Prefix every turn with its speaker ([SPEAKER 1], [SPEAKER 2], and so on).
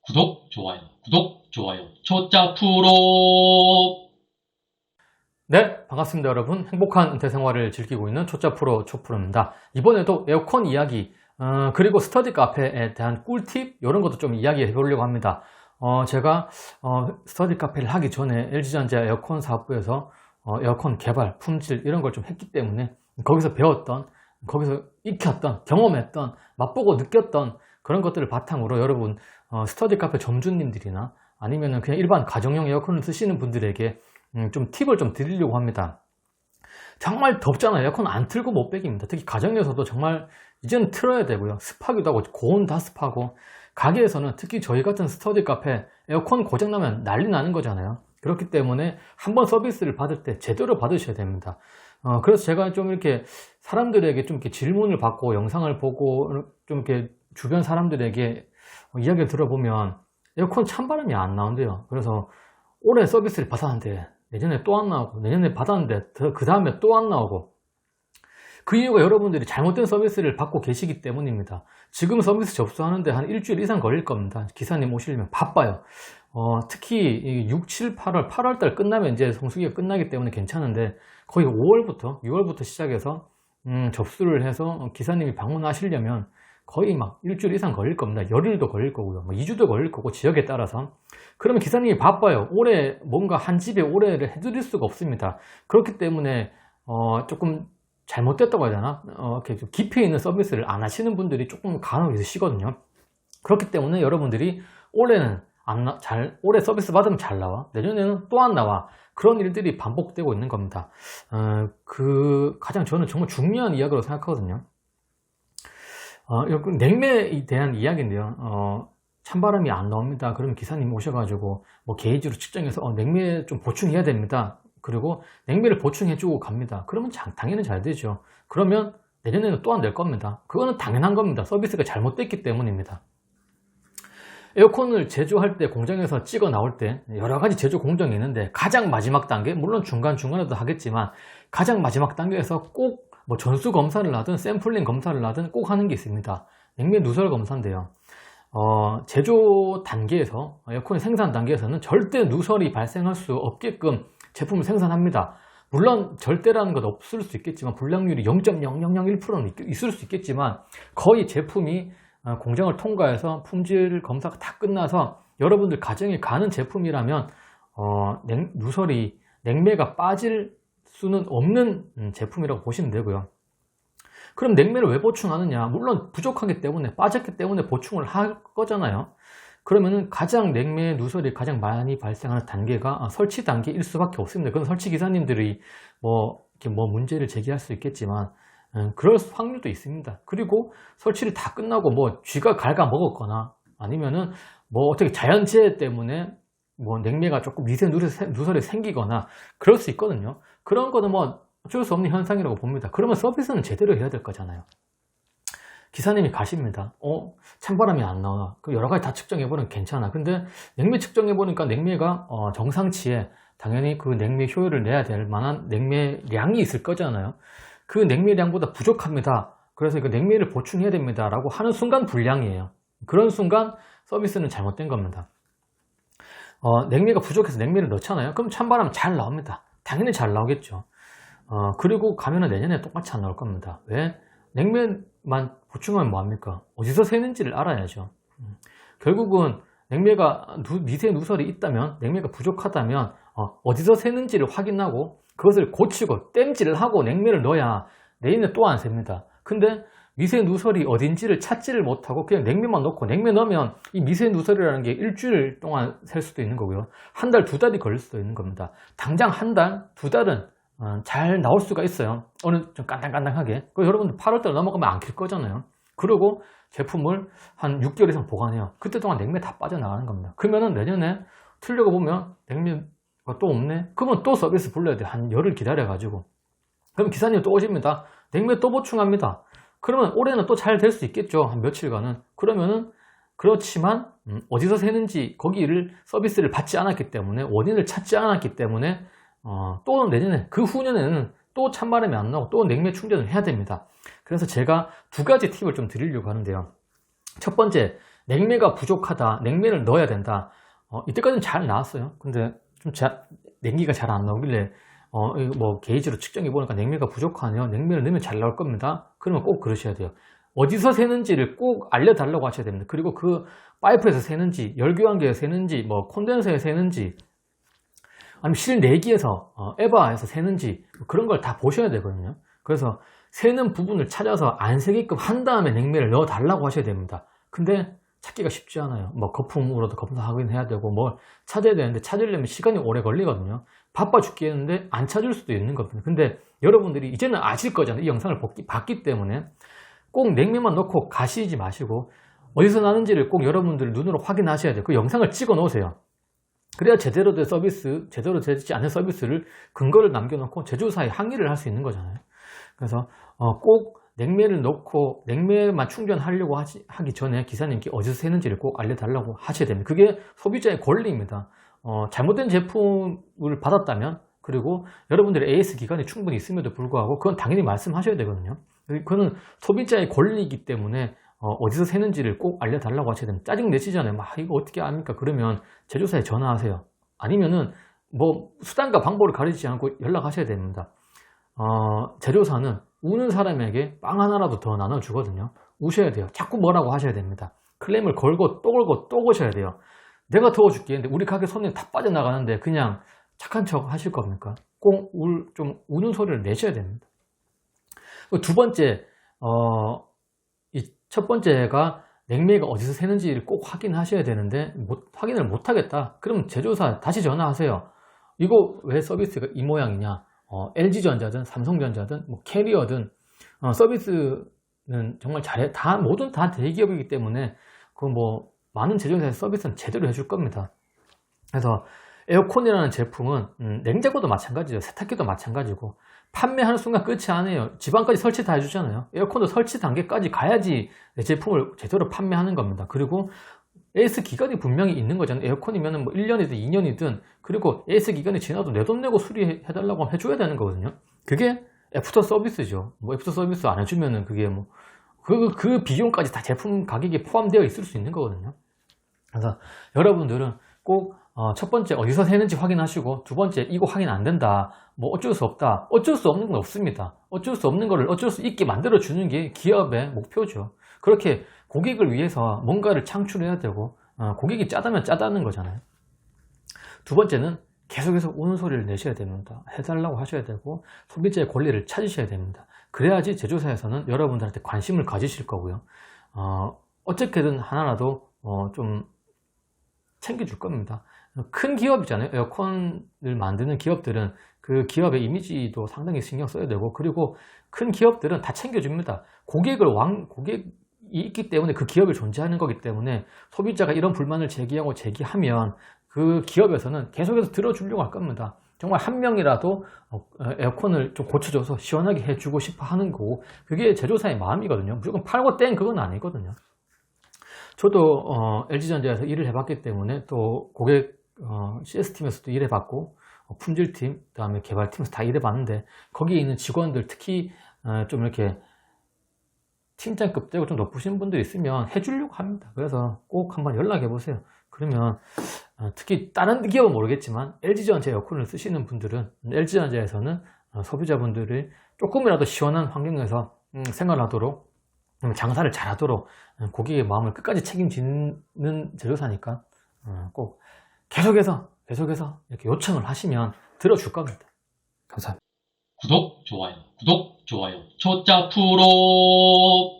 [SPEAKER 1] 구독, 좋아요, 초짜 프로.
[SPEAKER 2] 네, 반갑습니다 여러분. 행복한 은퇴 생활을 즐기고 있는 초짜 프로 초프로입니다. 이번에도 에어컨 이야기 그리고 스터디 카페에 대한 꿀팁 이런 것도 좀 이야기해 보려고 합니다. 제가 스터디 카페를 하기 전에 LG전자 에어컨 사업부에서 에어컨 개발, 품질 이런 걸 좀 했기 때문에 거기서 배웠던, 거기서 익혔던, 경험했던, 맛보고 느꼈던 그런 것들을 바탕으로 여러분 스터디 카페 점주님들이나 아니면은 그냥 일반 가정용 에어컨을 쓰시는 분들에게 좀 팁을 좀 드리려고 합니다. 정말 덥잖아요. 에어컨 안 틀고 못 빼깁니다. 특히 가정에서도 정말 이제는 틀어야 되고요. 습하기도 하고 고온 다 습하고, 가게에서는 특히 저희 같은 스터디 카페 에어컨 고장나면 난리 나는 거잖아요. 그렇기 때문에 한번 서비스를 받을 때 제대로 받으셔야 됩니다. 그래서 제가 좀 이렇게 사람들에게 좀 이렇게 질문을 받고 영상을 보고 좀 이렇게 주변 사람들에게 이야기를 들어보면 에어컨 찬바람이 안 나온대요. 그래서 올해 서비스를 받았는데 내년에 또 안 나오고, 내년에 받았는데 그 다음에 또 안 나오고, 그 이유가 여러분들이 잘못된 서비스를 받고 계시기 때문입니다. 지금 서비스 접수하는데 한 일주일 이상 걸릴 겁니다. 기사님 오시려면 바빠요. 특히 6, 7, 8월 달 끝나면 이제 성수기가 끝나기 때문에 괜찮은데, 거의 5월부터 6월부터 시작해서 접수를 해서 기사님이 방문하시려면 거의 막 일주일 이상 걸릴 겁니다. 열흘도 걸릴 거고요. 2주도 걸릴 거고, 지역에 따라서. 그러면 기사님이 바빠요. 올해 뭔가 한 집에 올해를 해드릴 수가 없습니다. 그렇기 때문에 조금 잘못됐다고 해야 되나? 이렇게 좀 깊이 있는 서비스를 안 하시는 분들이 조금 간혹 있으시거든요. 그렇기 때문에 여러분들이 올해는 올해 서비스 받으면 잘 나와, 내년에는 또 안 나와, 그런 일들이 반복되고 있는 겁니다. 가장 저는 정말 중요한 이야기로 생각하거든요. 냉매에 대한 이야기인데요. 찬바람이 안 나옵니다. 그러면 기사님 오셔가지고 뭐 게이지로 측정해서 냉매 좀 보충해야 됩니다. 그리고 냉매를 보충해주고 갑니다. 그러면 당연히 잘 되죠. 그러면 내년에는 또 안 될 겁니다. 그거는 당연한 겁니다. 서비스가 잘못됐기 때문입니다. 에어컨을 제조할 때, 공장에서 찍어 나올 때 여러 가지 제조 공정이 있는데, 가장 마지막 단계, 물론 중간중간에도 하겠지만 가장 마지막 단계에서 꼭 뭐 전수 검사를 하든 샘플링 검사를 하든 꼭 하는 게 있습니다. 냉매 누설 검사인데요. 제조 단계에서, 에어컨 생산 단계에서는 절대 누설이 발생할 수 없게끔 제품을 생산합니다. 물론 절대라는 것 없을 수 있겠지만, 불량률이 0.0001%는 있을 수 있겠지만, 거의 제품이 공정을 통과해서 품질 검사가 다 끝나서 여러분들 가정에 가는 제품이라면 냉매가 빠질 수는 없는 제품이라고 보시면 되고요. 그럼 냉매를 왜 보충하느냐? 물론 부족하기 때문에, 빠졌기 때문에 보충을 할 거잖아요. 그러면은 가장 냉매 누설이 가장 많이 발생하는 단계가 설치 단계일 수밖에 없습니다. 그건 설치 기사님들이 이렇게 문제를 제기할 수 있겠지만, 그럴 확률도 있습니다. 그리고 설치를 다 끝나고 쥐가 갉아 먹었거나, 아니면은 어떻게 자연재해 때문에 냉매가 조금 미세 누설이 생기거나 그럴 수 있거든요. 그런 거는 어쩔 수 없는 현상이라고 봅니다. 그러면 서비스는 제대로 해야 될 거잖아요. 기사님이 가십니다. 찬바람이 안 나와. 그 여러 가지 다 측정해보면 괜찮아. 근데 냉매 측정해보니까 냉매가 정상치에, 당연히 그 냉매 효율을 내야 될 만한 냉매량이 있을 거잖아요. 그 냉매량보다 부족합니다. 그래서 그 냉매를 보충해야 됩니다 라고 하는 순간 불량이에요. 그런 순간 서비스는 잘못된 겁니다. 냉매가 부족해서 냉매를 넣잖아요. 그럼 찬바람 잘 나옵니다. 당연히 잘 나오겠죠. 그리고 가면은 내년에 똑같이 안 나올 겁니다. 왜? 냉매만 보충하면 뭐합니까? 어디서 새는지를 알아야죠. 결국은 냉매가 미세 누설이 있다면, 냉매가 부족하다면 어디서 새는지를 확인하고 그것을 고치고 땜질을 하고 냉매를 넣어야 내년에 또 안 셉니다. 근데 미세 누설이 어딘지를 찾지를 못하고 그냥 냉매만 넣고, 냉매 넣으면 이 미세 누설이라는 게 일주일 동안 셀 수도 있는 거고요. 한 달, 두 달이 걸릴 수도 있는 겁니다. 당장 한 달, 두 달은 잘 나올 수가 있어요. 어느 좀 깐당깐당하게. 여러분들 8월달 넘어가면 안 킬 거잖아요. 그리고 제품을 한 6개월 이상 보관해요. 그때 동안 냉매 다 빠져나가는 겁니다. 그러면은 내년에 틀려고 보면 냉매가 또 없네? 그러면 또 서비스 불러야 돼. 한 열흘 기다려가지고. 그럼 기사님 또 오십니다. 냉매 또 보충합니다. 그러면 올해는 또 잘 될 수 있겠죠. 한 며칠간은. 그러면은, 그렇지만 어디서 새는지, 거기를 서비스를 받지 않았기 때문에, 원인을 찾지 않았기 때문에 또 내년에, 그 후년에는 또 찬바람이 안 나고 또 냉매 충전을 해야 됩니다. 그래서 제가 두 가지 팁을 좀 드리려고 하는데요. 첫 번째, 냉매가 부족하다, 냉매를 넣어야 된다. 이때까지는 잘 나왔어요. 근데 좀 냉기가 잘 안 나오길래 이거 뭐 게이지로 측정해 보니까 냉매가 부족하네요. 냉매를 넣으면 잘 나올 겁니다. 그러면 꼭 그러셔야 돼요. 어디서 새는지를 꼭 알려달라고 하셔야 됩니다. 그리고 그 파이프에서 새는지, 열교환기에서 새는지, 뭐 콘덴서에서 새는지, 아니면 실내기에서 에바에서 새는지 그런 걸 다 보셔야 되거든요. 그래서 새는 부분을 찾아서 안 새게끔 한 다음에 냉매를 넣어 달라고 하셔야 됩니다. 근데 찾기가 쉽지 않아요. 뭐 거품으로도 검사 확인해야 되고 뭘 찾아야 되는데 찾으려면 시간이 오래 걸리거든요. 바빠 죽겠는데 안 찾을 수도 있는 겁니다. 근데 여러분들이 이제는 아실 거잖아요. 이 영상을 봤기 때문에 꼭 냉매만 넣고 가시지 마시고 어디서 나는지를 꼭 여러분들 눈으로 확인하셔야 돼요. 그 영상을 찍어 놓으세요. 그래야 제대로 된 서비스, 제대로 되지 않은 서비스를 근거를 남겨놓고 제조사에 항의를 할 수 있는 거잖아요. 그래서 꼭 냉매를 넣고 냉매만 충전하려고 하기 전에 기사님께 어디서 새는지를 꼭 알려달라고 하셔야 됩니다. 그게 소비자의 권리입니다. 잘못된 제품을 받았다면, 그리고 여러분들의 AS 기간이 충분히 있음에도 불구하고 그건 당연히 말씀하셔야 되거든요. 그거는 소비자의 권리이기 때문에 어디서 새는지를 꼭 알려달라고 하셔야 됩니다. 짜증 내시잖아요. 막 이거 어떻게 압니까? 그러면 제조사에 전화하세요. 아니면은 뭐 수단과 방법을 가리지 않고 연락하셔야 됩니다. 제조사는 우는 사람에게 빵 하나라도 더 나눠주거든요. 우셔야 돼요. 자꾸 뭐라고 하셔야 됩니다. 클레임을 걸고 또 걸고 또 거셔야 돼요. 내가 도와줄게. 근데 우리 가게 손님 다 빠져나가는데 그냥 착한 척 하실 겁니까? 꼭 좀 우는 소리를 내셔야 됩니다. 두 번째, 이 첫 번째가 냉매가 어디서 새는지를 꼭 확인하셔야 되는데 확인을 못하겠다. 그러면 제조사 다시 전화하세요. 이거 왜 서비스가 이 모양이냐? LG전자든 삼성전자든 뭐 캐리어든 서비스는 정말 잘해. 모든 다 대기업이기 때문에 그 뭐 많은 제조사의 서비스는 제대로 해줄 겁니다. 그래서 에어컨이라는 제품은 냉장고도 마찬가지죠. 세탁기도 마찬가지고 판매하는 순간 끝이 아니에요. 지방까지 설치 다 해주잖아요. 에어컨도 설치 단계까지 가야지 내 제품을 제대로 판매하는 겁니다. 그리고 AS 기간이 분명히 있는 거잖아요. 에어컨이면 뭐 1년이든 2년이든, 그리고 AS 기간이 지나도 내 돈 내고 수리해달라고 하면 해줘야 되는 거거든요. 그게 애프터 서비스죠. 뭐 애프터 서비스 안 해주면은 그게 뭐 그 비용까지 다 제품 가격에 포함되어 있을 수 있는 거거든요. 그래서 여러분들은 꼭 첫 번째 어디서 새는지 확인하시고, 두 번째 이거 확인 안 된다, 뭐 어쩔 수 없다. 어쩔 수 없는 건 없습니다. 어쩔 수 없는 거를 어쩔 수 있게 만들어 주는 게 기업의 목표죠. 그렇게 고객을 위해서 뭔가를 창출해야 되고, 고객이 짜다면 짜다는 거잖아요. 두 번째는 계속해서 우는 소리를 내셔야 됩니다. 해달라고 하셔야 되고 소비자의 권리를 찾으셔야 됩니다. 그래야지 제조사에서는 여러분들한테 관심을 가지실 거고요. 어떻게든 하나라도 좀 챙겨줄 겁니다. 큰 기업이잖아요. 에어컨을 만드는 기업들은 그 기업의 이미지도 상당히 신경 써야 되고, 그리고 큰 기업들은 다 챙겨줍니다. 고객이 있기 때문에 그 기업이 존재하는 거기 때문에 소비자가 이런 불만을 제기하면 그 기업에서는 계속해서 들어주려고 할 겁니다. 정말 한 명이라도 에어컨을 좀 고쳐줘서 시원하게 해주고 싶어 하는 거고, 그게 제조사의 마음이거든요. 무조건 팔고 땡 그건 아니거든요. 저도 LG전자에서 일을 해봤기 때문에, 또 고객 CS팀에서도 일해봤고, 품질팀, 그 다음에 개발팀에서 다 일해봤는데, 거기에 있는 직원들, 특히 좀 이렇게 팀장급 되고 좀 높으신 분들이 있으면 해주려고 합니다. 그래서 꼭 한번 연락해 보세요. 그러면 특히 다른 기업은 모르겠지만 LG전자 에어컨을 쓰시는 분들은, LG전자에서는 소비자분들이 조금이라도 시원한 환경에서 생활하도록, 장사를 잘하도록 고객의 마음을 끝까지 책임지는 제조사니까 꼭 계속해서 이렇게 요청을 하시면 들어줄 겁니다. 감사합니다.
[SPEAKER 1] 구독, 좋아요, 초짜 프로.